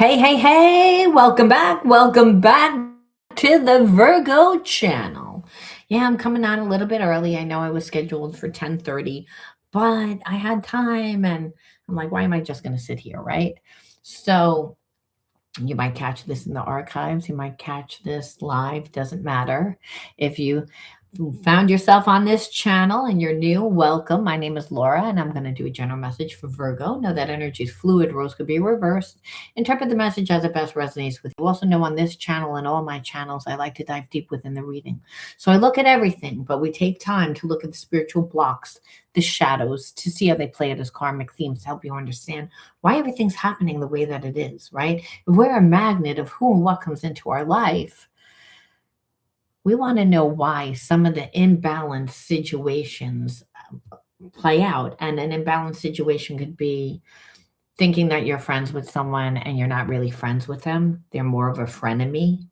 Hey, hey, hey, welcome back. Welcome back to the Virgo Channel. Yeah, I'm coming on a little bit early. I know I was scheduled for 10:30, but I had time and I'm like, why am I just going to sit here, right? So, you might catch this in the archives, you might catch this live, doesn't matter. If you found yourself on this channel and you're new, welcome. My name is Laura, and I'm going to do a general message for Virgo. Know that energy is fluid, roles could be reversed. Interpret the message as it best resonates with you. Also, know on this channel and all my channels, I like to dive deep within the reading. So I look at everything, but we take time to look at the spiritual blocks, the shadows, to see how they play out as karmic themes to help you understand why everything's happening the way that it is, right? If we're a magnet of who and what comes into our life, we want to know why some of the imbalanced situations play out. And an imbalanced situation could be thinking that you're friends with someone and you're not really friends with them. They're more of a frenemy.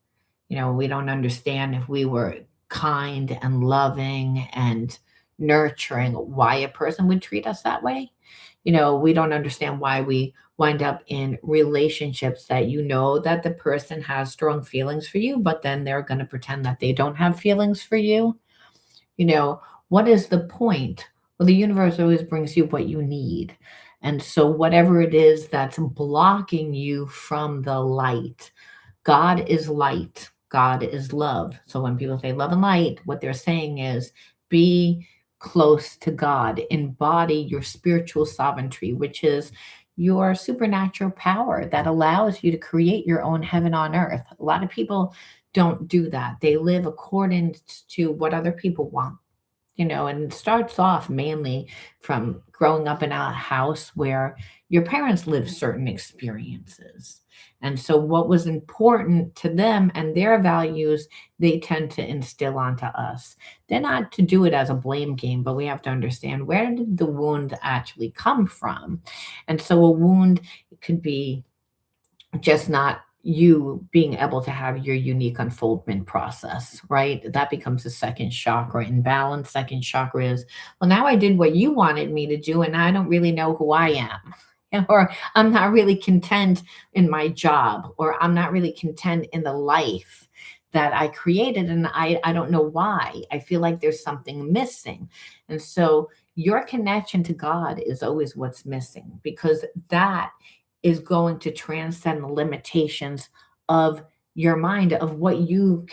We don't understand if we were kind and loving and nurturing, why a person would treat us that way. We don't understand why we wind up in relationships that that the person has strong feelings for you, but then they're going to pretend that they don't have feelings for you. You know, what is the point? Well, the universe always brings you what you need. And so, whatever it is that's blocking you from the light, God is light, God is love. So, when people say love and light, what they're saying is be close to God, embody your spiritual sovereignty, which is your supernatural power that allows you to create your own heaven on earth. A lot of people don't do that. They live according to what other people want, and it starts off mainly from growing up in a house where your parents lived certain experiences. And so, what was important to them and their values, they tend to instill onto us. They're not to do it as a blame game, but we have to understand, where did the wound actually come from? And so, a wound could be just not you being able to have your unique unfoldment process, right? That becomes the second chakra in balance. Second chakra is, well, now I did what you wanted me to do, and I don't really know who I am. Or I'm not really content in my job, or I'm not really content in the life that I created, and I don't know why. I feel like there's something missing. And so your connection to God is always what's missing, because that is going to transcend the limitations of your mind, of what you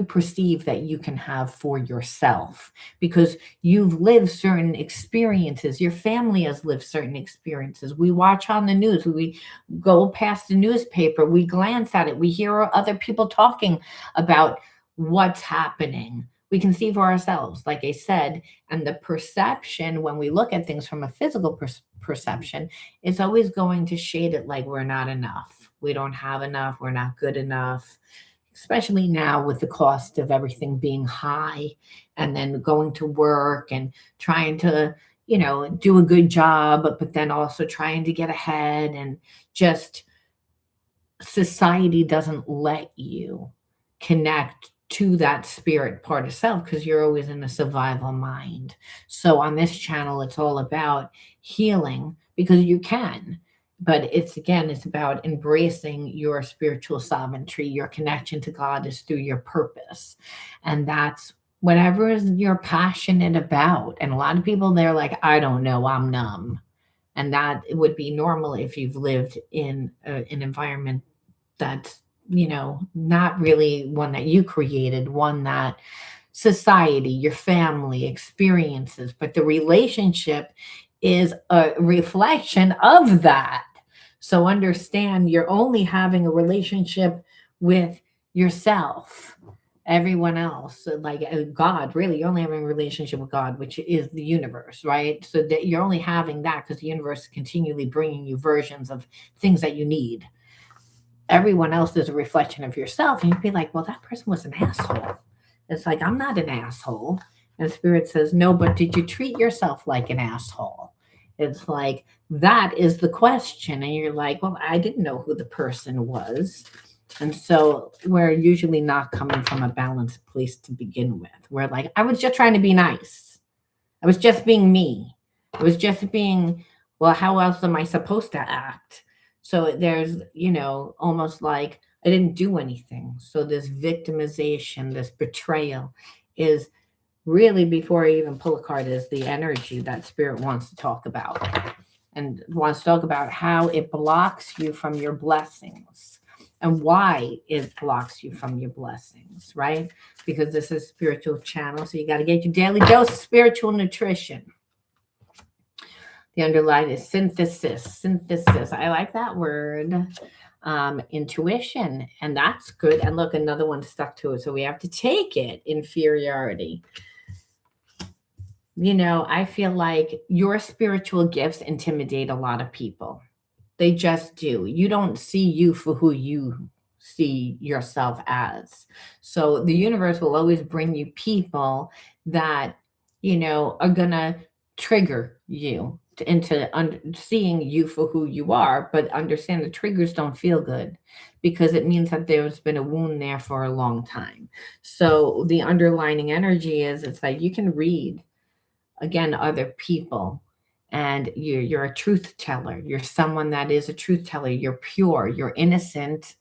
perceive that you can have for yourself, because you've lived certain experiences, your family has lived certain experiences. We watch on the news, we go past the newspaper, we glance at it, we hear other people talking about what's happening. We can see for ourselves, like I said. And the perception, when we look at things from a physical perception, it's always going to shade it like we're not enough. We don't have enough. We're not good enough, especially now with the cost of everything being high, and then going to work and trying to, do a good job, but then also trying to get ahead. And just society doesn't let you connect to that spirit part of self, because you're always in a survival mind. So on this channel, it's all about healing, because you can. But it's about embracing your spiritual sovereignty. Your connection to God is through your purpose. And that's whatever is you're passionate about. And a lot of people, they're like, I don't know, I'm numb. And that would be normal if you've lived in an environment that's, not really one that you created, one that society, your family experiences, but the relationship is a reflection of that. So understand, you're only having a relationship with yourself. Everyone else, like God, really, you're only having a relationship with God, which is the universe, right? So that you're only having that because the universe is continually bringing you versions of things that you need. Everyone else is a reflection of yourself. And you'd be like, well, that person was an asshole. It's like, I'm not an asshole. And Spirit says, no, but did you treat yourself like an asshole? It's like, that is the question. And you're like, well, I didn't know who the person was. And so we're usually not coming from a balanced place to begin with. We're like, I was just trying to be nice. I was just being me. I was just being, well, how else am I supposed to act? So there's, almost like I didn't do anything. So this victimization, this betrayal is really, before I even pull a card, is the energy that spirit wants to talk about, and wants to talk about how it blocks you from your blessings and why it blocks you from your blessings, right? Because this is spiritual channel. So you got to get your daily dose of spiritual nutrition. The underline is synthesis. Synthesis. I like that word. Intuition. And that's good. And look, another one stuck to it. So we have to take it. Inferiority. I feel like your spiritual gifts intimidate a lot of people. They just do. You don't see you for who you see yourself as. So the universe will always bring you people that, are going to trigger you into seeing you for who you are. But understand the triggers don't feel good, because it means that there's been a wound there for a long time. So the underlining energy is, it's like you can read, again, other people, and you're a truth teller. You're someone that is a truth teller. You're pure, you're innocent.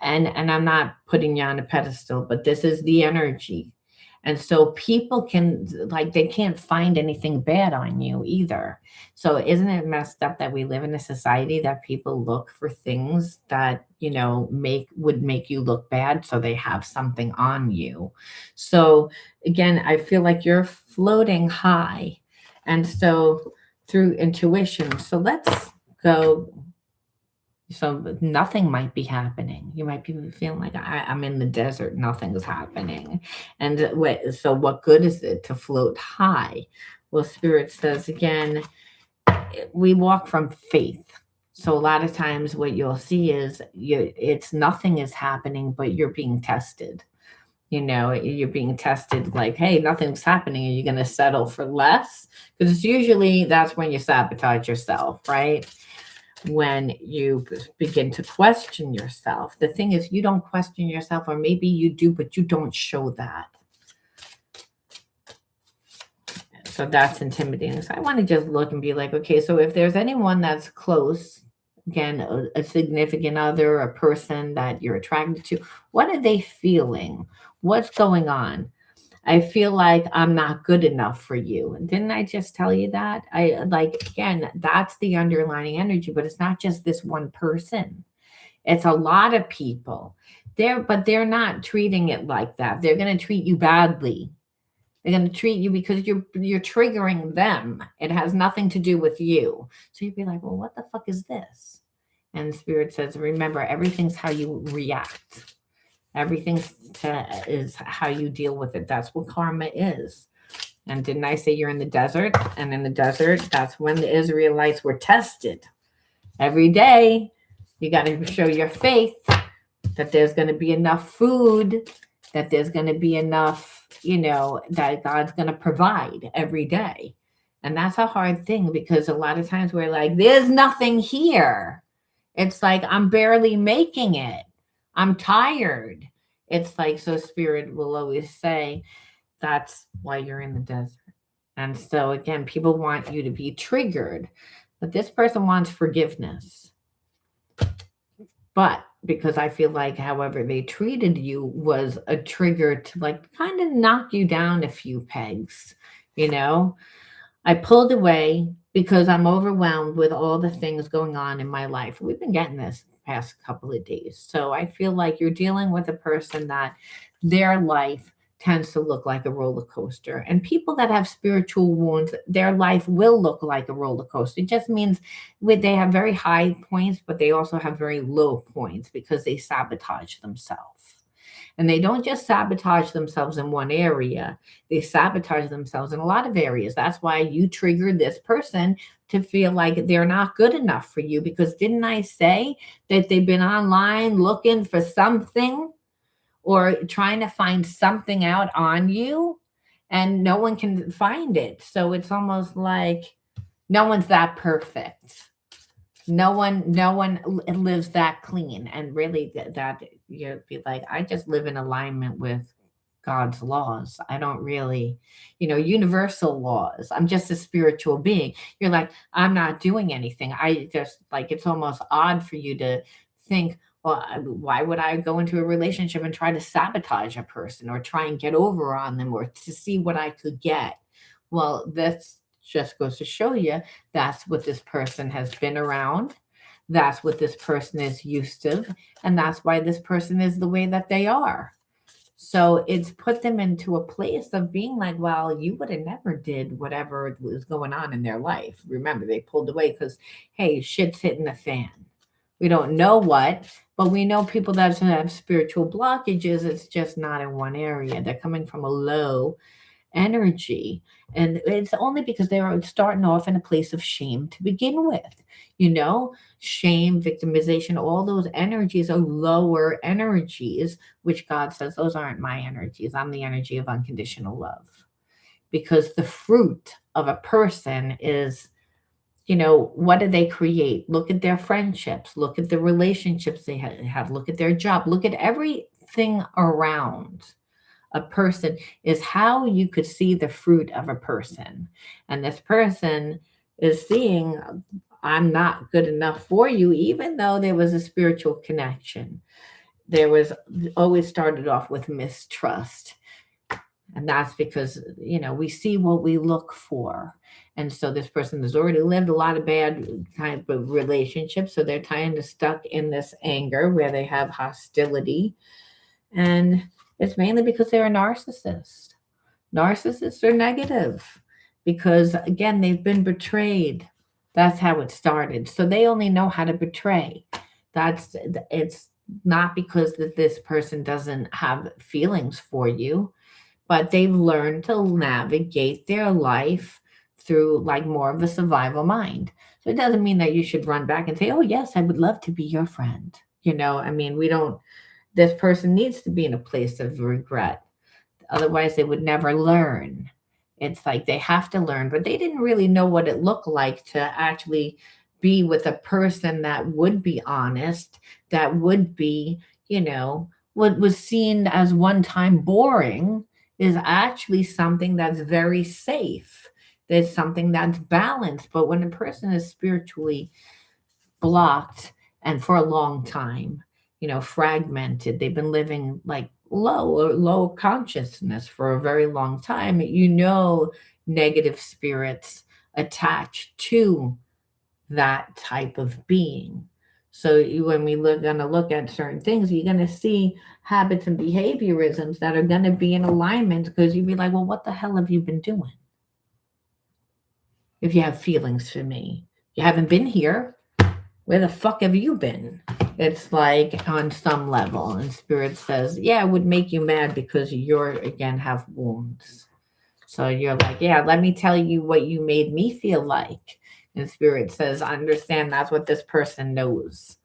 And I'm not putting you on a pedestal, but this is the energy. And so people can, like, they can't find anything bad on you either. So isn't it messed up that we live in a society that people look for things that, would make you look bad, so they have something on you? So again, I feel like you're floating high. And so through intuition, so let's go. So nothing might be happening. You might be feeling like I'm in the desert, nothing's happening. And so what good is it to float high? Well, Spirit says again, we walk from faith. So a lot of times what you'll see is it's nothing is happening, but you're being tested. You're being tested, like, hey, nothing's happening. Are you going to settle for less? Because usually that's when you sabotage yourself, right? When you begin to question yourself. The thing is, you don't question yourself, or maybe you do, but you don't show that. So that's intimidating. So I want to just look and be like, okay, so if there's anyone that's close, again, a significant other, a person that you're attracted to, what are they feeling? What's going on? I feel like I'm not good enough for you. Didn't I just tell you that? Again, that's the underlying energy, but it's not just this one person. It's a lot of people. But they're not treating it like that. They're going to treat you badly. They're going to treat you because you're triggering them. It has nothing to do with you. So you'd be like, well, what the fuck is this? And Spirit says, remember, everything's how you react. Everything is how you deal with it. That's what karma is. And didn't I say you're in the desert? And in the desert, that's when the Israelites were tested. Every day, you got to show your faith that there's going to be enough food, that there's going to be enough, that God's going to provide every day. And that's a hard thing, because a lot of times we're like, there's nothing here. It's like, I'm barely making it. I'm tired. It's like, so Spirit will always say, that's why you're in the desert. And so again, people want you to be triggered, but this person wants forgiveness. But because I feel like however they treated you was a trigger to, like, kind of knock you down a few pegs, I pulled away because I'm overwhelmed with all the things going on in my life. We've been getting this past couple of days. So I feel like you're dealing with a person that their life tends to look like a roller coaster. And people that have spiritual wounds, their life will look like a roller coaster. It just means they have very high points, but they also have very low points because they sabotage themselves. And they don't just sabotage themselves in one area. They sabotage themselves in a lot of areas. That's why you triggered this person to feel like they're not good enough for you. Because didn't I say that they've been online looking for something or trying to find something out on you, and no one can find it? So it's almost like no one's that perfect. No one lives that clean. And really that you'd be like, I just live in alignment with God's laws. I don't really, universal laws. I'm just a spiritual being. You're like, I'm not doing anything. I just like, it's almost odd for you to think, well, why would I go into a relationship and try to sabotage a person or try and get over on them or to see what I could get? Well, this just goes to show you that's what this person has been around. That's what this person is used to. And that's why this person is the way that they are. So it's put them into a place of being like, well, you would have never did whatever was going on in their life. Remember, they pulled away because, hey, shit's hitting the fan. We don't know what, but we know people that have spiritual blockages. It's just not in one area. They're coming from a low energy. And it's only because they are starting off in a place of shame to begin with. Shame, victimization, all those energies are lower energies, which God says, those aren't my energies. I'm the energy of unconditional love. Because the fruit of a person is, what do they create? Look at their friendships, look at the relationships they have, look at their job, look at everything around a person is how you could see the fruit of a person. And this person is seeing, I'm not good enough for you, even though there was a spiritual connection. There was always started off with mistrust. And that's because, we see what we look for. And so this person has already lived a lot of bad type of relationships. So they're kind of stuck in this anger where they have hostility. And it's mainly because they're a narcissist. Narcissists are negative because, again, they've been betrayed. That's how it started. So they only know how to betray. It's not because that this person doesn't have feelings for you, but they've learned to navigate their life through like more of a survival mind. So it doesn't mean that you should run back and say, oh, yes, I would love to be your friend. We don't. This person needs to be in a place of regret. Otherwise, they would never learn. It's like they have to learn, but they didn't really know what it looked like to actually be with a person that would be honest, that would be, what was seen as one time boring is actually something that's very safe. There's something that's balanced. But when a person is spiritually blocked and for a long time, fragmented, they've been living like low consciousness for a very long time, negative spirits attach to that type of being. So when going to look at certain things, you're going to see habits and behaviorisms that are going to be in alignment because you'd be like, well, what the hell have you been doing? If you have feelings for me, you haven't been here. Where the fuck have you been? It's like on some level. And Spirit says, yeah, it would make you mad because again, have wounds. So you're like, yeah, let me tell you what you made me feel like. And Spirit says, understand that's what this person knows.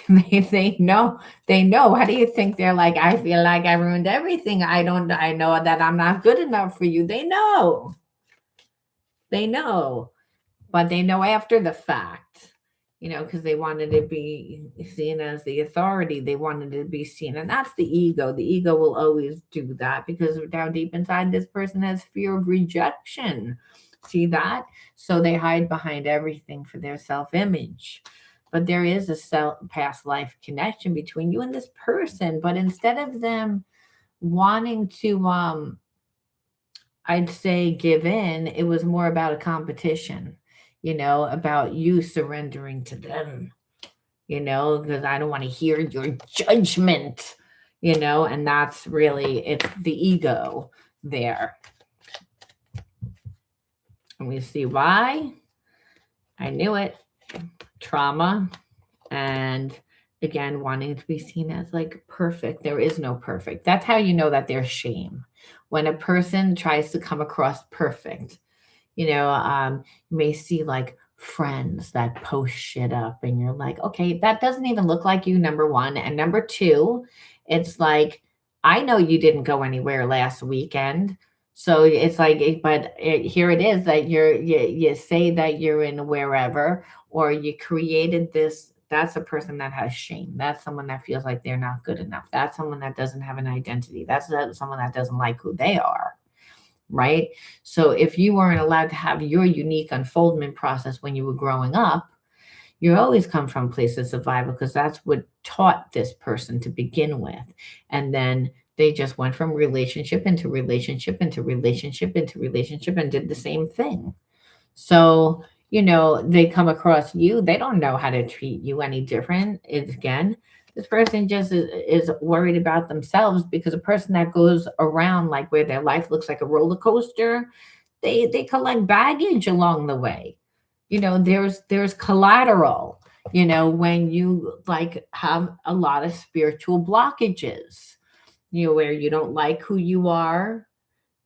They know. How do you think they're like, I feel like I ruined everything. I know that I'm not good enough for you. They know. But they know after the fact. Because they wanted to be seen as the authority. They wanted to be seen. And that's the ego. The ego will always do that because down deep inside, this person has fear of rejection. See that? So they hide behind everything for their self-image. But there is a past life connection between you and this person. But instead of them wanting to, I'd say, give in, it was more about a competition. About you surrendering to them, because I don't want to hear your judgment, and that's really, it's the ego there. And we see why. I knew it. Trauma. And again, wanting to be seen as like perfect. There is no perfect. That's how you know that there's shame. When a person tries to come across perfect, you may see like friends that post shit up and you're like, okay, that doesn't even look like you, number one. And number two, it's like, I know you didn't go anywhere last weekend. So it's like, here it is that you say that you're in wherever, or you created this That's a person that has shame. That's someone that feels like they're not good enough. That's someone that doesn't have an identity. That's someone that doesn't like who they are, right? So if you weren't allowed to have your unique unfoldment process when you were growing up, you always come from a place of survival because that's what taught this person to begin with. And then they just went from relationship into relationship into relationship into relationship and did the same thing. So, they come across you, they don't know how to treat you any different. It's again, this person just is worried about themselves because a person that goes around like where their life looks like a roller coaster, they collect baggage along the way. There's collateral, when you like have a lot of spiritual blockages, where you don't like who you are,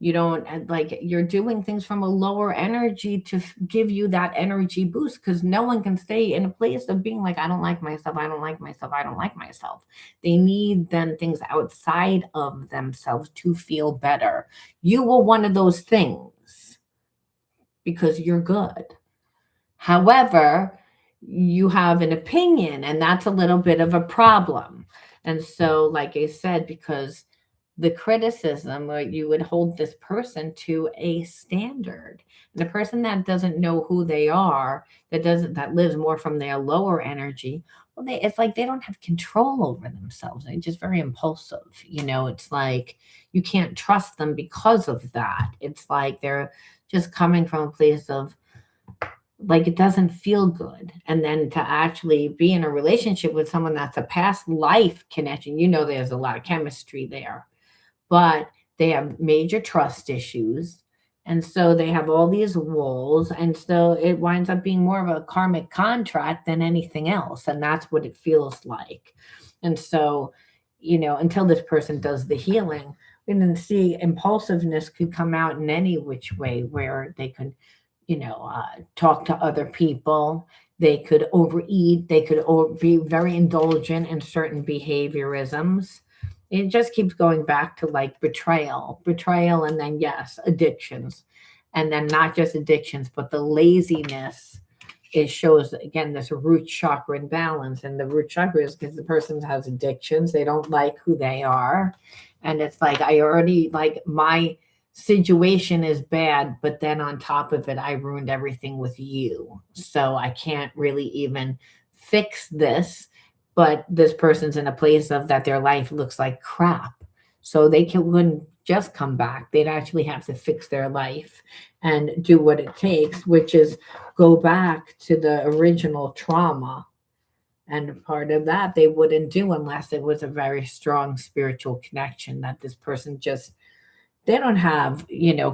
you don't like you're doing things from a lower energy to give you that energy boost because no one can stay in a place of being like, I don't like myself, I don't like myself, I don't like myself. They need then things outside of themselves to feel better. You were one of those things because you're good. However, you have an opinion, and that's a little bit of a problem. And so, like I said, because the criticism, where you would hold this person to a standard, and a person that doesn't know who they are, that lives more from their lower energy, well, it's like they don't have control over themselves. They're just very impulsive. It's like you can't trust them because of that. It's like they're just coming from a place of like it doesn't feel good. And then to actually be in a relationship with someone that's a past life connection, there's a lot of chemistry there, but they have major trust issues. And so they have all these walls. And so it winds up being more of a karmic contract than anything else. And that's what it feels like. And so, until this person does the healing, we can see impulsiveness could come out in any which way where they could talk to other people. They could overeat. They could be very indulgent in certain behaviorisms. It just keeps going back to like betrayal, and then, yes, addictions. And then not just addictions, but the laziness. It shows, again, this root chakra imbalance. And the root chakra is because the person has addictions. They don't like who they are. And it's like, I already like my situation is bad, but then on top of it, I ruined everything with you. So I can't really even fix this. But this person's in a place of that their life looks like crap. So wouldn't just come back. They'd actually have to fix their life and do what it takes, which is go back to the original trauma. And part of that they wouldn't do unless it was a very strong spiritual connection that this person just they don't have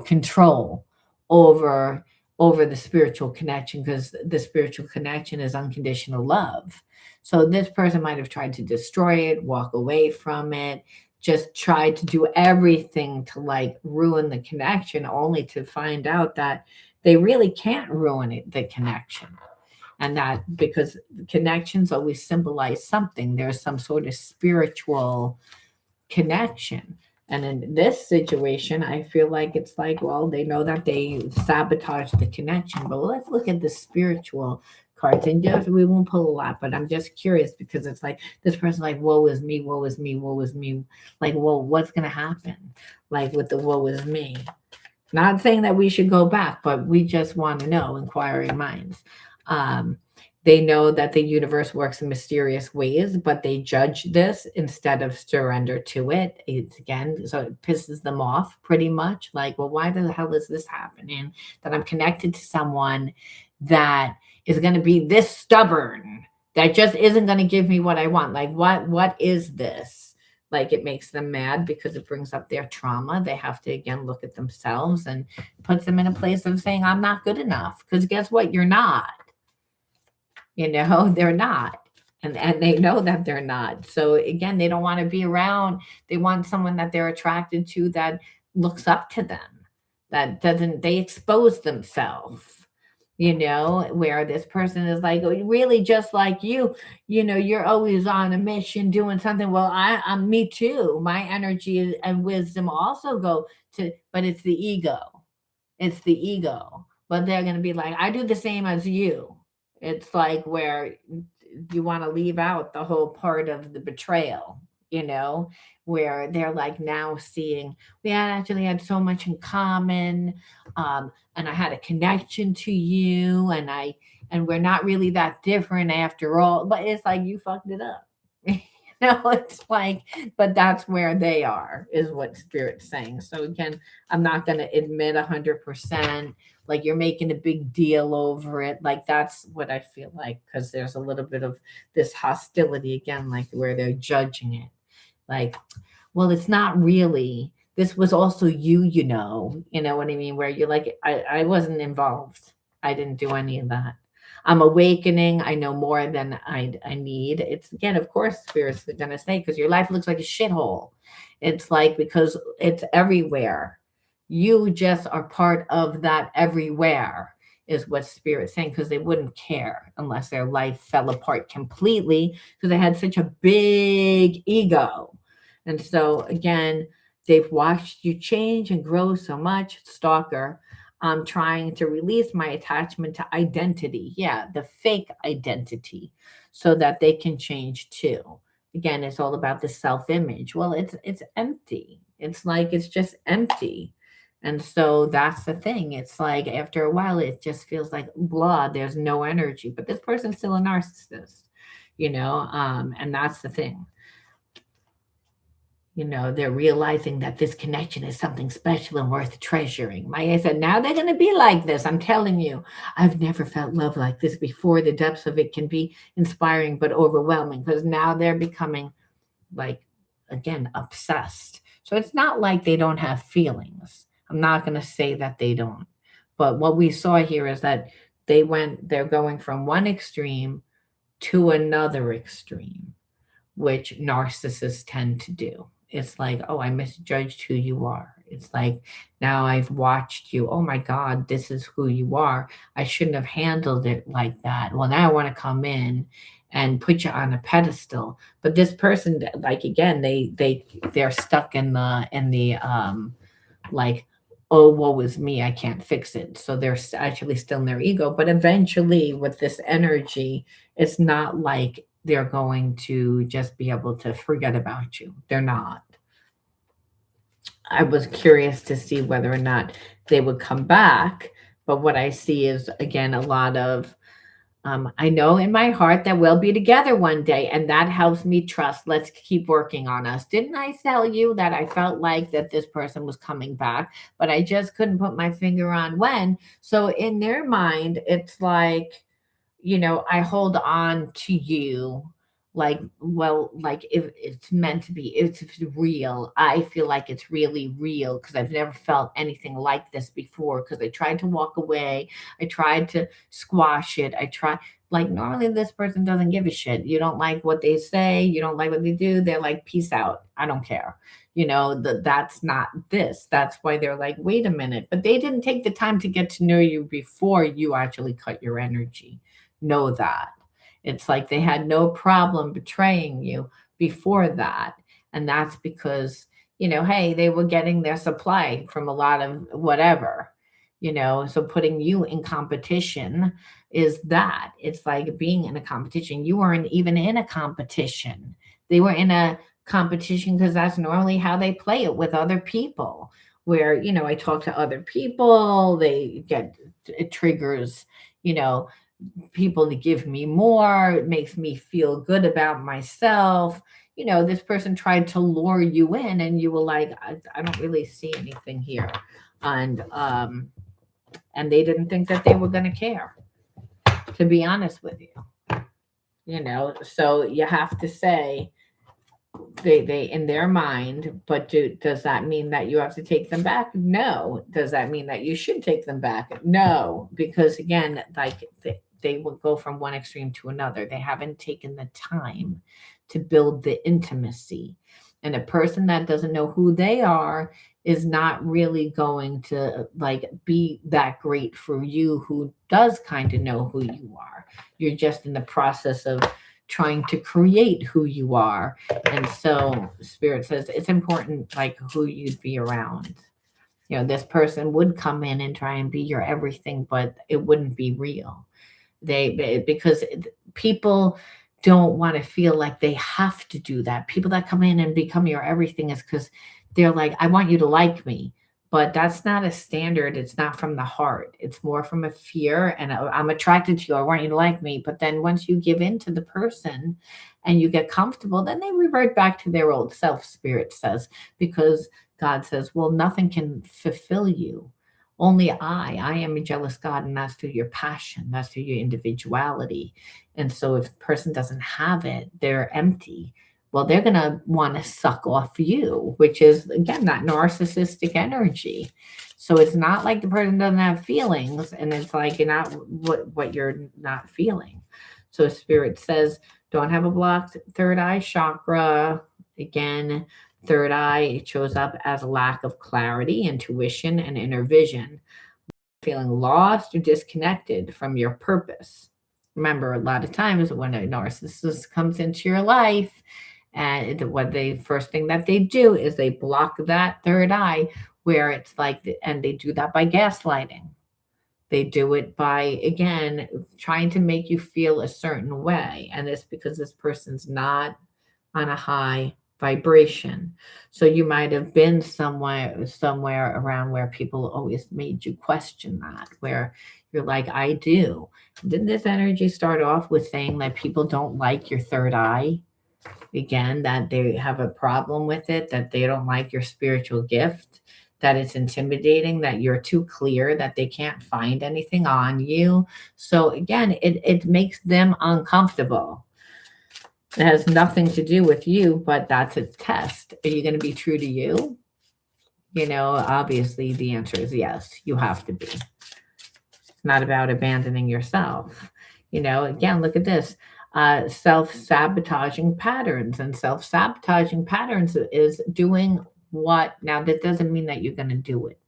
control over the spiritual connection because the spiritual connection is unconditional love. So this person might have tried to destroy it, walk away from it, just tried to do everything to like ruin the connection, only to find out that they really can't ruin the connection. And that because connections always symbolize something, there's some sort of spiritual connection. And in this situation, I feel like it's like, well, they know that they sabotage the connection. But let's look at the spiritual cards. And just we won't pull a lot, but I'm just curious because it's like this person, like, woe is me, woe is me, woe is me. Like, well, what's gonna happen? Like with the woe is me. Not saying that we should go back, but we just want to know, inquiring minds. Um, they know that the universe works in mysterious ways, but they judge this instead of surrender to it. It's again, so it pisses them off pretty much. Like, well, why the hell is this happening? That I'm connected to someone that is going to be this stubborn, that just isn't going to give me what I want. Like, what is this? Like it makes them mad because it brings up their trauma. They have to again look at themselves and puts them in a place of saying, I'm not good enough. Because guess what? You're not. They're not. And they know that they're not. So again, they don't want to be around. They want someone that they're attracted to that looks up to them, that doesn't, they expose themselves. Where this person is like, oh, really just like you're always on a mission doing something. Well, I'm me too. My energy and wisdom also go to, but it's the ego. It's the ego. But they're going to be like, I do the same as you. It's like where you want to leave out the whole part of the betrayal, you know, where they're like now seeing we had actually had so much in common, and I had a connection to you, and we're not really that different after all. But it's like you fucked it up. It's like, but that's where they are, is what Spirit's saying. So again, I'm not going to admit 100%, like you're making a big deal over it. Like that's what I feel like, because there's a little bit of this hostility again, like where they're judging it. Like, well, it's not really. This was also you, you know what I mean? Where you're like, I wasn't involved. I didn't do any of that. I'm awakening. I know more than I need. It's again, of course, spirits are gonna say, because your life looks like a shithole. It's like because it's everywhere. You just are part of that everywhere, is what spirit's saying, because they wouldn't care unless their life fell apart completely because they had such a big ego. And so again, they've watched you change and grow so much. Stalker. I'm trying to release my attachment to identity. Yeah, the fake identity, so that they can change too. Again, it's all about the self-image. Well, it's empty. It's like it's just empty. And so that's the thing. It's like after a while, it just feels like blah, there's no energy. But this person's still a narcissist, and that's the thing. They're realizing that this connection is something special and worth treasuring. Maya said, now they're going to be like this. I'm telling you, I've never felt love like this before. The depths of it can be inspiring, but overwhelming, because now they're becoming like, again, obsessed. So it's not like they don't have feelings. I'm not going to say that they don't. But what we saw here is that they're going from one extreme to another extreme, which narcissists tend to do. It's like, oh, I misjudged who you are. It's like, now I've watched you. Oh my God, this is who you are. I shouldn't have handled it like that. Well, now I want to come in and put you on a pedestal. But this person, like again, they're stuck in the like, oh, woe is me, I can't fix it. So they're actually still in their ego. But eventually, with this energy, it's not like they're going to just be able to forget about you. They're not. I was curious to see whether or not they would come back. But what I see is, again, a lot of, I know in my heart that we'll be together one day, and that helps me trust. Let's keep working on us. Didn't I tell you that I felt like that this person was coming back, but I just couldn't put my finger on when? So in their mind, it's like, I hold on to you like, well, like if it's meant to be, if it's real, I feel like it's really real because I've never felt anything like this before. Because I tried to walk away, I tried to squash it, like normally this person doesn't give a shit. You don't like what they say, you don't like what they do, they're like, peace out, I don't care. That's not this. That's why they're like, wait a minute, but they didn't take the time to get to know you before you actually cut your energy. Know that. It's like they had no problem betraying you before that. And that's because, hey, they were getting their supply from a lot of whatever, so putting you in competition is that. It's like being in a competition. You weren't even in a competition. They were in a competition because that's normally how they play it with other people. Where, I talk to other people, they get, it triggers, people to give me more. It makes me feel good about myself. This person tried to lure you in, and you were like, I don't really see anything here. And they didn't think that they were going to care, to be honest with you. So you have to say, they in their mind, but does that mean that you have to take them back? No. Does that mean that you should take them back? No, because again, like they will go from one extreme to another. They haven't taken the time to build the intimacy. And a person that doesn't know who they are is not really going to like be that great for you, who does kind of know who you are. You're just in the process of trying to create who you are. And so Spirit says it's important, like who you'd be around. This person would come in and try and be your everything, but it wouldn't be real. Because people don't want to feel like they have to do that. People that come in and become your everything is because they're like, I want you to like me. But that's not a standard. It's not from the heart. It's more from a fear. And I'm attracted to you. I want you to like me. But then once you give in to the person and you get comfortable, then they revert back to their old self, spirit says, because God says, well, nothing can fulfill you. Only I am a jealous God, and that's through your passion, that's through your individuality. And so if a person doesn't have it, they're empty. Well, they're going to want to suck off you, which is, again, that narcissistic energy. So it's not like the person doesn't have feelings, and it's like you're not what you're not feeling. So Spirit says, don't have a blocked third eye chakra. Again, third eye, it shows up as a lack of clarity, intuition, and inner vision, feeling lost or disconnected from your purpose. Remember, a lot of times when a narcissist comes into your life, and what they first thing that they do is they block that third eye, where it's like, and they do that by gaslighting. They do it by, again, trying to make you feel a certain way. And it's because this person's not on a high vibration. So you might have been somewhere around where people always made you question that, where you're like, I do. Didn't this energy start off with saying that people don't like your third eye? Again, that they have a problem with it, that they don't like your spiritual gift, that it's intimidating, that you're too clear, that they can't find anything on you. So again, it makes them uncomfortable. It has nothing to do with you, but that's a test. Are you going to be true to you? Obviously the answer is yes, you have to be. It's not about abandoning yourself. Again, look at this. Self-sabotaging patterns, and self-sabotaging patterns is doing what. Now that doesn't mean that you're going to do it,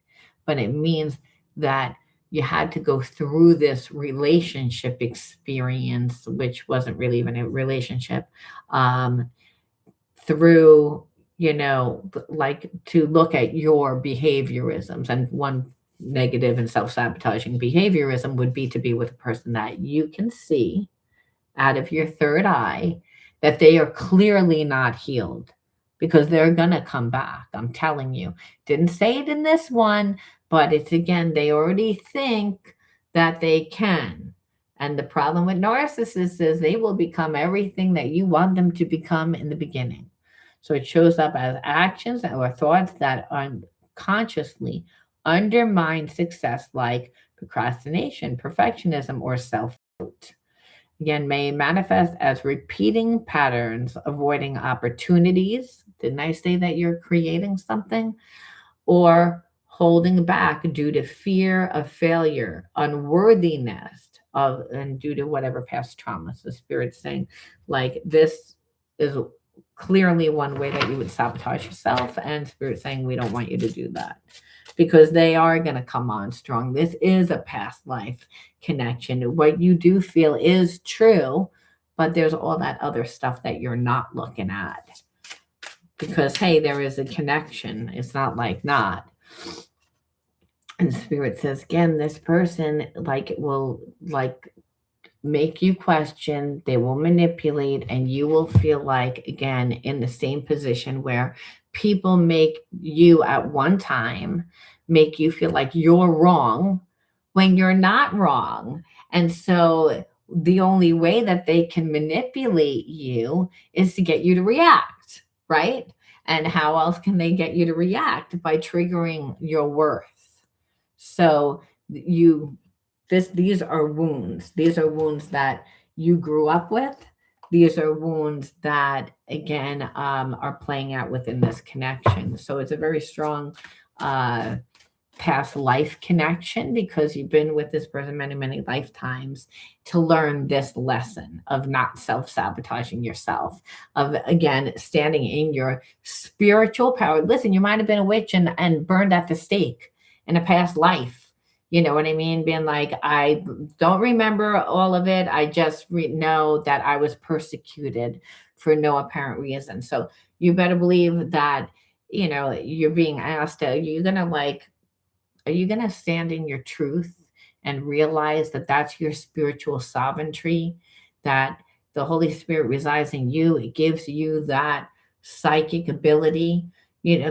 but it means that you had to go through this relationship experience, which wasn't really even a relationship, through, like, to look at your behaviorisms. And one negative and self-sabotaging behaviorism would be to be with a person that you can see out of your third eye that they are clearly not healed, because they're going to come back. I'm telling you. Didn't say it in this one, but it's, again, they already think that they can. And the problem with narcissists is they will become everything that you want them to become in the beginning. So it shows up as actions or thoughts that unconsciously undermine success, like procrastination, perfectionism, or self-doubt. Again, may manifest as repeating patterns, avoiding opportunities. Didn't I say that you're creating something? Or holding back due to fear of failure, unworthiness and due to whatever past traumas. The Spirit's saying, like, this is clearly one way that you would sabotage yourself, and Spirit saying, we don't want you to do that, because they are going to come on strong. This is a past life connection. What you do feel is true, but there's all that other stuff that you're not looking at, because, hey, there is a connection. It's not like not. And Spirit says, again, this person will make you question, they will manipulate, and you will feel like, again, in the same position where people make you at one time, make you feel like you're wrong when you're not wrong. And so the only way that they can manipulate you is to get you to react, right? And how else can they get you to react? By triggering your worth. So these are wounds. These are wounds that you grew up with. These are wounds that, again, are playing out within this connection. So it's a very strong past life connection, because you've been with this person many, many lifetimes to learn this lesson of not self-sabotaging yourself, of, again, standing in your spiritual power. Listen, you might have been a witch and burned at the stake in a past life. You know what I mean? Being like, I don't remember all of it. I just know that I was persecuted for no apparent reason. So you better believe that, you're being asked, are you going to stand in your truth and realize that that's your spiritual sovereignty, that the Holy Spirit resides in you. It gives you that psychic ability.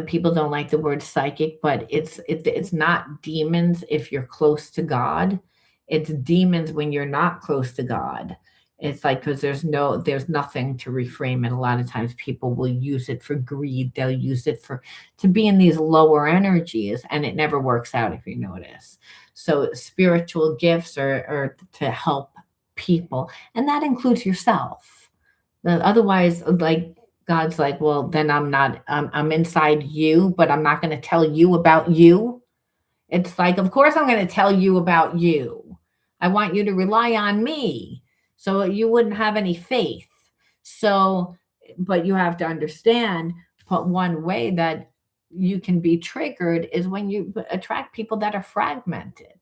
People don't like the word psychic, but it's not demons if you're close to God. It's demons when you're not close to God. It's like, because there's nothing to reframe it. A lot of times people will use it for greed. They'll use it to be in these lower energies, and it never works out, if you notice. So spiritual gifts are to help people, and that includes yourself. Otherwise, like, God's like, well, then I'm inside you, but I'm not going to tell you about you. It's like, of course I'm going to tell you about you. I want you to rely on me, so you wouldn't have any faith. So, but you have to understand, but one way that you can be triggered is when you attract people that are fragmented,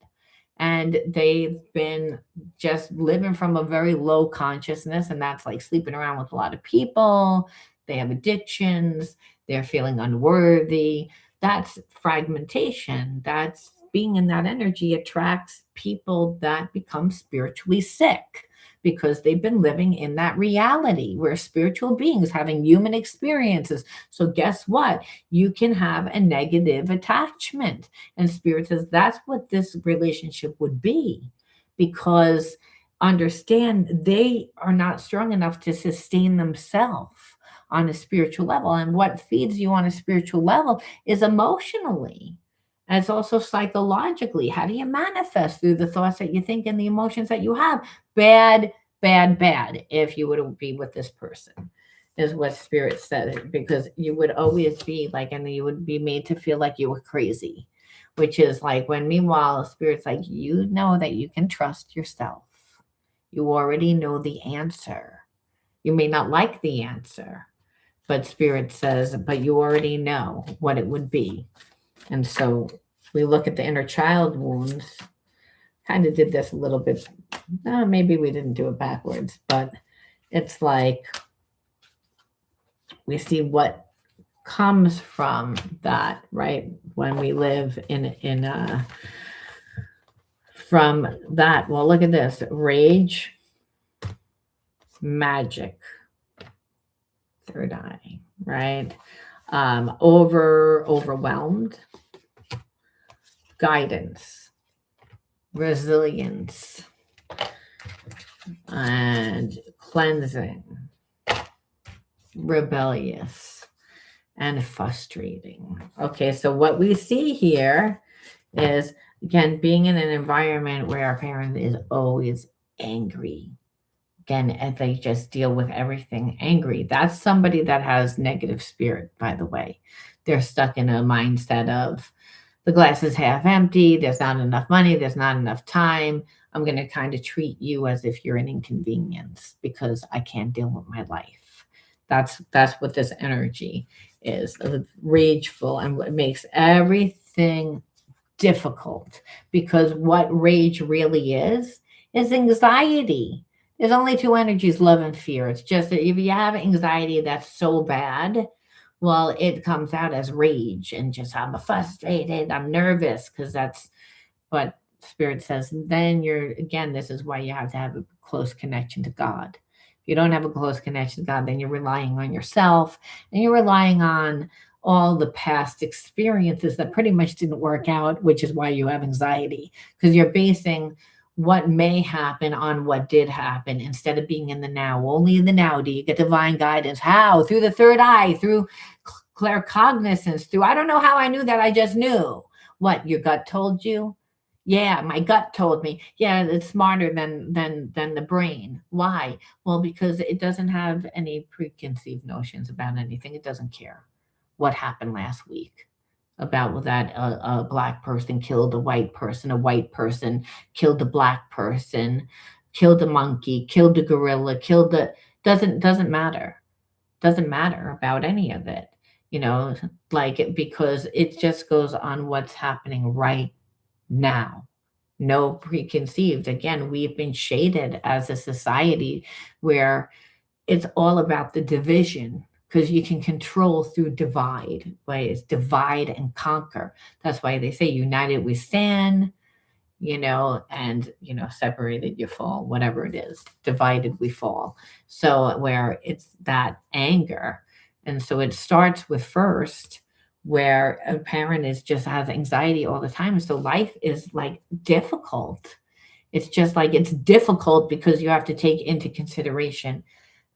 and they've been just living from a very low consciousness, and that's like sleeping around with a lot of people. They have addictions, they're feeling unworthy. That's fragmentation. That's being in that energy attracts people that become spiritually sick, because they've been living in that reality. We're spiritual beings having human experiences. So guess what? You can have a negative attachment. And Spirit says that's what this relationship would be, because understand, they are not strong enough to sustain themselves on a spiritual level. And what feeds you on a spiritual level is emotionally. And it's also psychologically. How do you manifest? Through the thoughts that you think and the emotions that you have. Bad, bad, bad, if you would be with this person, is what Spirit said, because you would always be like, and you would be made to feel like you were crazy, which is like, when meanwhile, Spirit's like, you know that you can trust yourself. You already know the answer. You may not like the answer, but Spirit says, but you already know what it would be. And so we look at the inner child wounds. Kind of did this a little bit. Maybe we didn't do it backwards, but it's like we see what comes from that, right? When we live from that. Well, look at this: rage, magic, third eye, right? Overwhelmed, guidance, resilience, and cleansing, rebellious, and frustrating. Okay, so what we see here is, again, being in an environment where our parent is always angry. Again, and they just deal with everything angry. That's somebody that has negative spirit, by the way. They're stuck in a mindset of, the glass is half empty, there's not enough money, there's not enough time. I'm going to kind of treat you as if you're an inconvenience because I can't deal with my life. That's what this energy is, rageful, and what makes everything difficult, because what rage really is anxiety. There's only two energies, love and fear. It's just that if you have anxiety that's so bad, well, it comes out as rage, and just, I'm frustrated, I'm nervous, because that's what Spirit says. Then this is why you have to have a close connection to God. If you don't have a close connection to God, then you're relying on yourself, and you're relying on all the past experiences that pretty much didn't work out, which is why you have anxiety, because you're basing what may happen on what did happen, instead of being in the now. Only in the now do you get divine guidance. How? Through the third eye, through claircognizance, through, I don't know how I knew that, I just knew. What, your gut told you? Yeah, my gut told me. Yeah, it's smarter than the brain. Why? Well, because it doesn't have any preconceived notions about anything. It doesn't care what happened last week, about that a black person killed a white person killed a black person, killed a monkey, killed a gorilla, doesn't matter. Doesn't matter about any of it, because it just goes on what's happening right now. No preconceived. Again, we've been shaded as a society where it's all about the division, because you can control through divide, right? It's divide and conquer. That's why they say united we stand, and, separated you fall, whatever it is, divided we fall. So, where it's that anger. And so it starts with first, where a parent is just has anxiety all the time. So life is like difficult. It's just like it's difficult because you have to take into consideration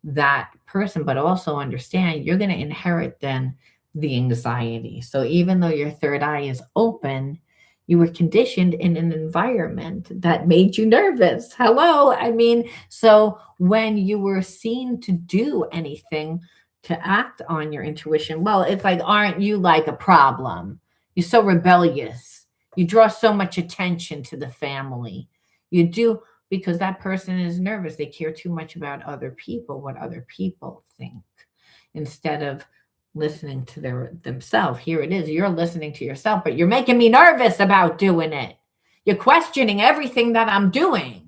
that person, but also understand you're going to inherit then the anxiety. So even though your third eye is open, you were conditioned in an environment that made you nervous. Hello. I mean, so when you were seen to do anything to act on your intuition, well, it's like, aren't you like a problem? You're so rebellious. You draw so much attention to the family. You do because that person is nervous. They care too much about other people, what other people think, instead of listening to themselves. Here it is. You're listening to yourself, but you're making me nervous about doing it. You're questioning everything that I'm doing.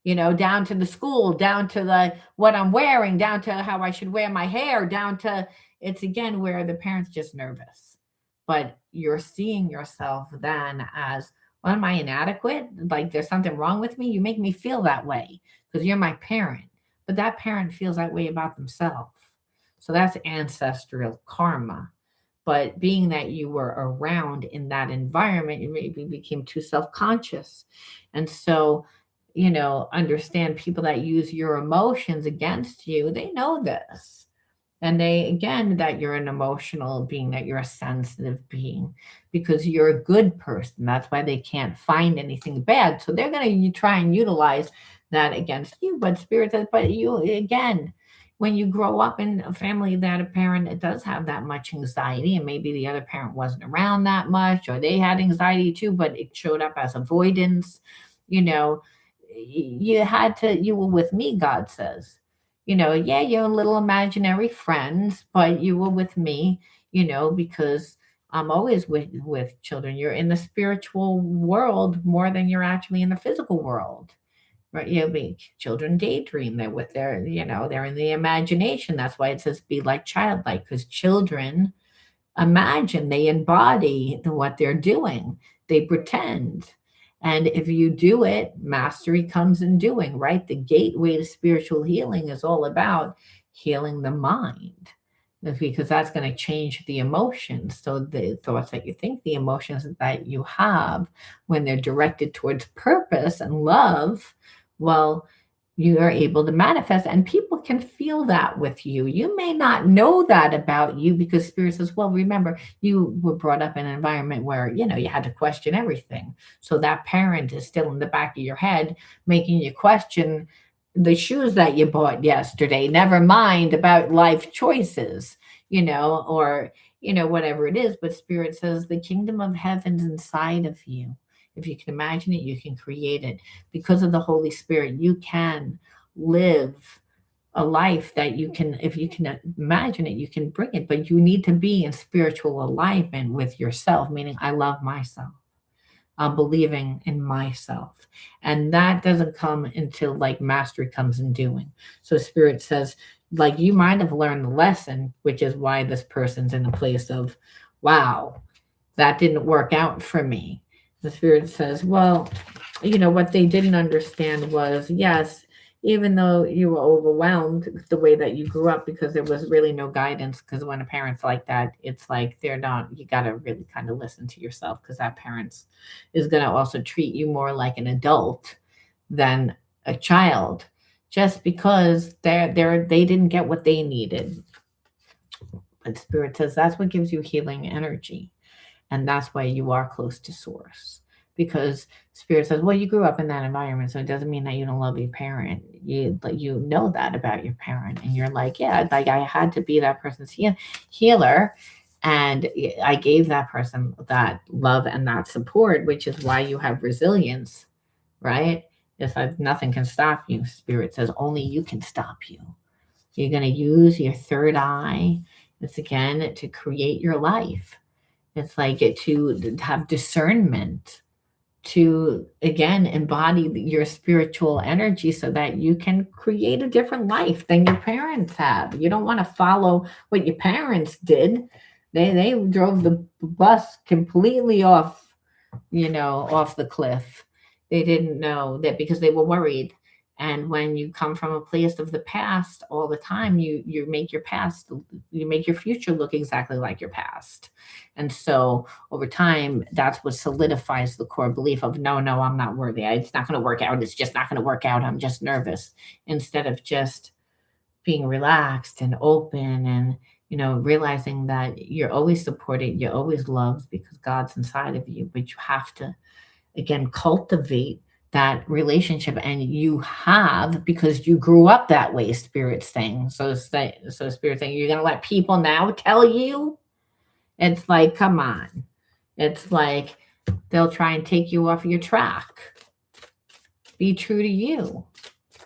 Down to the school, down to the what I'm wearing, down to how I should wear my hair, down to it's again where the parent's just nervous. But you're seeing yourself then as, well, am I inadequate? Like there's something wrong with me? You make me feel that way because you're my parent. But that parent feels that way about themselves. So that's ancestral karma. But being that you were around in that environment, you maybe became too self conscious. And so, understand people that use your emotions against you, they know this. And they, again, that you're an emotional being, that you're a sensitive being, because you're a good person. That's why they can't find anything bad. So they're going to try and utilize that against you. But Spirit says, but you, again, when you grow up in a family that a parent that does have that much anxiety, and maybe the other parent wasn't around that much, or they had anxiety too, but it showed up as avoidance, you know, you were with me, God says. Yeah, you're little imaginary friends, but you were with me, because I'm always with children. You're in the spiritual world more than you're actually in the physical world. Right? Children daydream. They're with they're in the imagination. That's why it says be like childlike, because children imagine, they embody what they're doing, they pretend. And if you do it, mastery comes in doing, right? The gateway to spiritual healing is all about healing the mind, because that's going to change the emotions. So the thoughts that you think, the emotions that you have, when they're directed towards purpose and love, well, you are able to manifest, and people can feel that with you. You may not know that about you, because Spirit says, well, remember, you were brought up in an environment where you had to question everything. So that parent is still in the back of your head, making you question the shoes that you bought yesterday, never mind about life choices, or whatever it is. But Spirit says the kingdom of heaven's inside of you. If you can imagine it, you can create it. Because of the Holy Spirit, you can live a life that you can, if you can imagine it, you can bring it. But you need to be in spiritual alignment with yourself, meaning I love myself. I'm believing in myself. And that doesn't come until like mastery comes in doing. So Spirit says, like, you might have learned the lesson, which is why this person's in a place of, wow, that didn't work out for me. The Spirit says, well, what they didn't understand was, yes, even though you were overwhelmed the way that you grew up, because there was really no guidance. Because when a parent's like that, it's like they're not, you got to really kind of listen to yourself, because that parent is going to also treat you more like an adult than a child, just because they didn't get what they needed. But Spirit says that's what gives you healing energy. And that's why you are close to source, because Spirit says, well, you grew up in that environment, so it doesn't mean that you don't love your parent. You know that about your parent, and you're like, yeah, like I had to be that person's healer, and I gave that person that love and that support, which is why you have resilience, right? It's like nothing can stop you. Spirit says only you can stop you. You're going to use your third eye. It's again to create your life. It's like to have discernment, to again embody your spiritual energy, so that you can create a different life than your parents have. You don't want to follow what your parents did. They drove the bus completely off off the cliff. They didn't know that because they were worried. And when you come from a place of the past all the time, you make your future look exactly like your past. And so over time, that's what solidifies the core belief of no, no, I'm not worthy. It's not going to work out. It's just not going to work out. I'm just nervous. Instead of just being relaxed and open and realizing that you're always supported, you're always loved because God's inside of you, but you have to again cultivate that relationship, and you have because you grew up that way. Spirit's saying so Spirit saying you're going to let people now tell you. It's like, come on. It's like they'll try and take you off your track. Be true to you.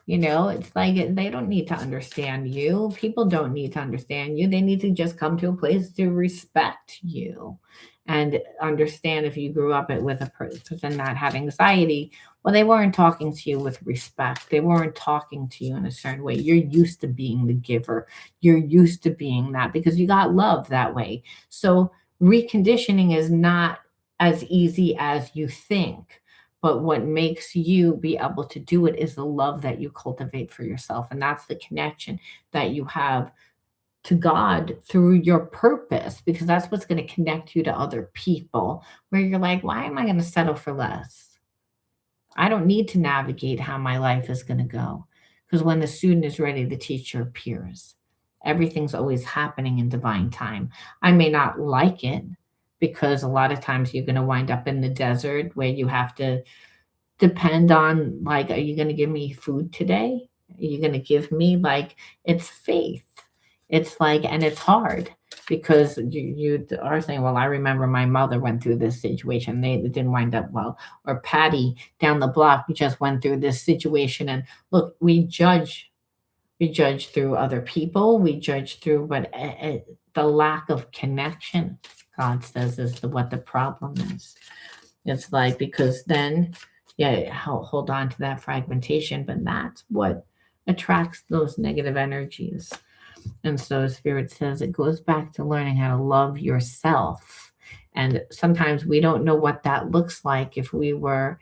It's like they don't need to understand you. People don't need to understand you. They need to just come to a place to respect you and understand if you grew up with a person that had anxiety. Well, they weren't talking to you with respect. They weren't talking to you in a certain way. You're used to being the giver. You're used to being that because you got love that way. So reconditioning is not as easy as you think. But what makes you be able to do it is the love that you cultivate for yourself. And that's the connection that you have to God through your purpose, because that's what's going to connect you to other people, where you're like, why am I going to settle for less? I don't need to navigate how my life is going to go. Because when the student is ready, the teacher appears. Everything's always happening in divine time. I may not like it because a lot of times you're going to wind up in the desert where you have to depend on, like, are you going to give me food today? Are you going to give me, like, it's faith. It's like, and it's hard because you are saying, well, I remember my mother went through this situation. It didn't wind up well. Or Patty down the block just went through this situation. And look, we judge through other people. We judge through, but the lack of connection, God says, is what the problem is. It's like, because then, yeah, hold on to that fragmentation, but that's what attracts those negative energies. And so Spirit says it goes back to learning how to love yourself. And sometimes we don't know what that looks like. If we were,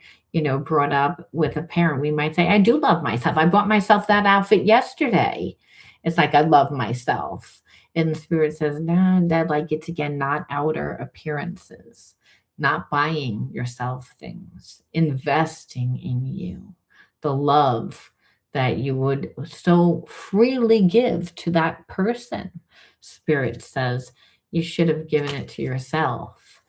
brought up with a parent, we might say, I do love myself. I bought myself that outfit yesterday. It's like, I love myself. And the Spirit says, no, that, like, it's again, not outer appearances, not buying yourself things, investing in you, the love that you would so freely give to that person. Spirit says you should have given it to yourself.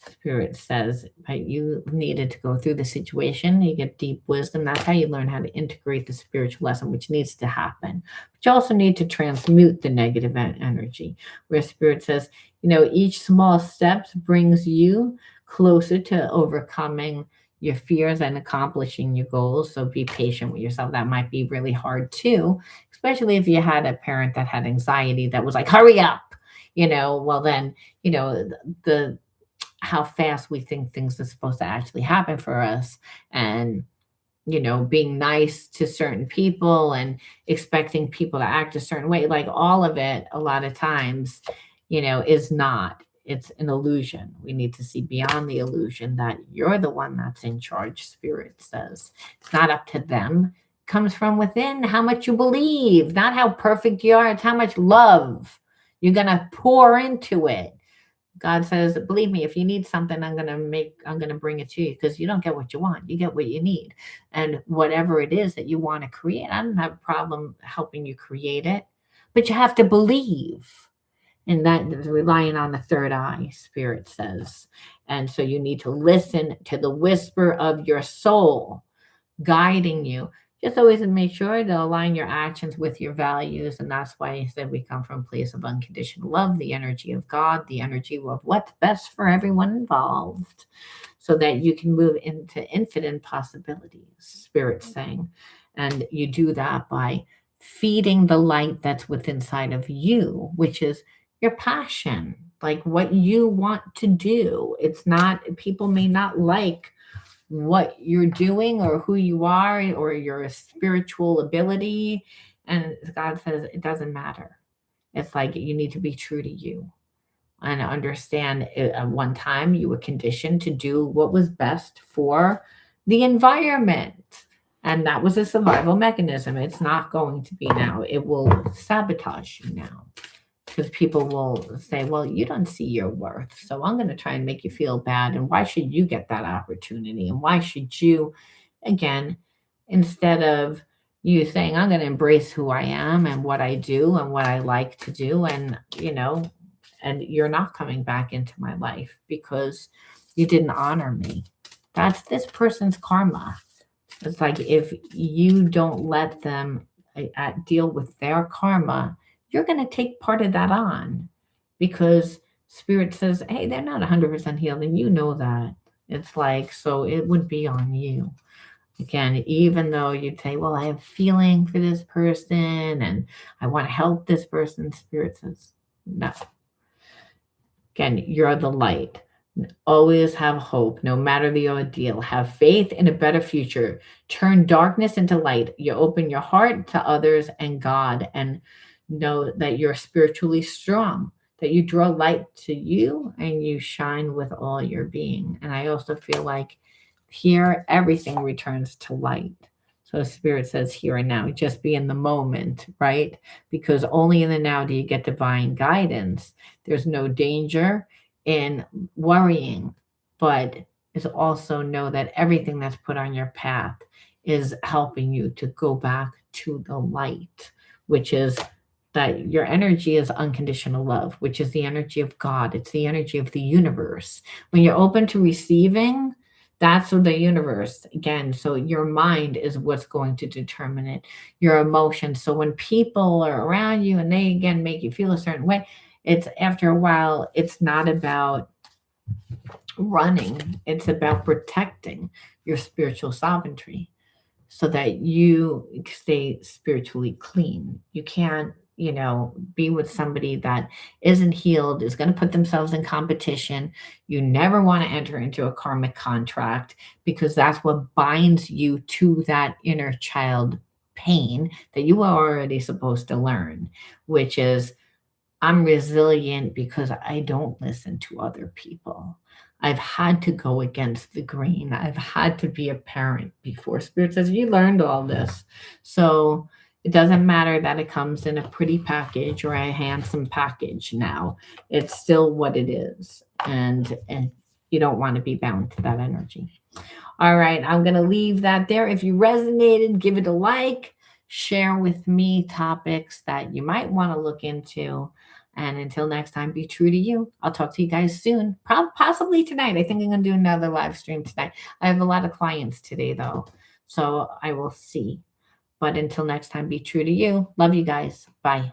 Spirit says, but you needed to go through the situation. You get deep wisdom. That's how you learn how to integrate the spiritual lesson, which needs to happen. But you also need to transmute the negative energy, where Spirit says, each small step brings you closer to overcoming your fears and accomplishing your goals. So be patient with yourself. That might be really hard too, especially if you had a parent that had anxiety that was like, hurry up, well then, the how fast we think things are supposed to actually happen for us. And being nice to certain people and expecting people to act a certain way, like all of it, a lot of times, is not. It's an illusion. We need to see beyond the illusion that you're the one that's in charge, Spirit says. It's not up to them. It comes from within, how much you believe, not how perfect you are. It's how much love you're going to pour into it. God says, believe me, if you need something, I'm going to bring it to you, because you don't get what you want. You get what you need. And whatever it is that you want to create, I don't have a problem helping you create it, but you have to believe. And that is relying on the third eye, Spirit says. And so you need to listen to the whisper of your soul guiding you. Just always make sure to align your actions with your values. And that's why I said we come from a place of unconditional love, the energy of God, the energy of what's best for everyone involved, so that you can move into infinite possibilities, Spirit's saying. And you do that by feeding the light that's within inside of you, which is your passion, like what you want to do. It's not, people may not like what you're doing or who you are or your spiritual ability. And God says it doesn't matter. It's like you need to be true to you. and understand at one time you were conditioned to do what was best for the environment. And that was a survival mechanism. It's not going to be now. It will sabotage you now because people will say, well, you don't see your worth. So I'm going to try and make you feel bad. And why should you get that opportunity? And why should you, again, instead of you saying, I'm going to embrace who I am and what I do and what I like to do, and, and you're not coming back into my life because you didn't honor me. That's this person's karma. It's like if you don't let them deal with their karma, you're going to take part of that on because spirit says, hey, they're not 100% healed. And you know that. It's like, so it would be on you. Again, even though you'd say, well, I have feeling for this person and I want to help this person, spirit says, no. Again, you're the light. Always have hope, no matter the ordeal. Have faith in a better future. Turn darkness into light. You open your heart to others and God, and know that you're spiritually strong, that you draw light to you and you shine with all your being. And I also feel like here, everything returns to light. So Spirit says here and now, just be in the moment, right? Because only in the now do you get divine guidance. There's no danger in worrying, but is also know that everything that's put on your path is helping you to go back to the light, which is that your energy is unconditional love, which is the energy of God. It's the energy of the universe. When you're open to receiving, that's what the universe, again, so your mind is what's going to determine it, your emotions. So when people are around you and they, again, make you feel a certain way, it's after a while, it's not about running, it's about protecting your spiritual sovereignty so that you stay spiritually clean. You can't, be with somebody that isn't healed, is going to put themselves in competition. You never want to enter into a karmic contract because that's what binds you to that inner child pain that you are already supposed to learn, which is I'm resilient because I don't listen to other people. I've had to go against the grain. I've had to be a parent before. Spirit says, you learned all this. So it doesn't matter that it comes in a pretty package or a handsome package now. It's still what it is. And you don't want to be bound to that energy. All right, I'm going to leave that there. If you resonated, give it a like. Share with me topics that you might want to look into. And until next time, be true to you. I'll talk to you guys soon, possibly tonight. I think I'm going to do another live stream tonight. I have a lot of clients today, though, so I will see. But until next time, be true to you. Love you guys. Bye.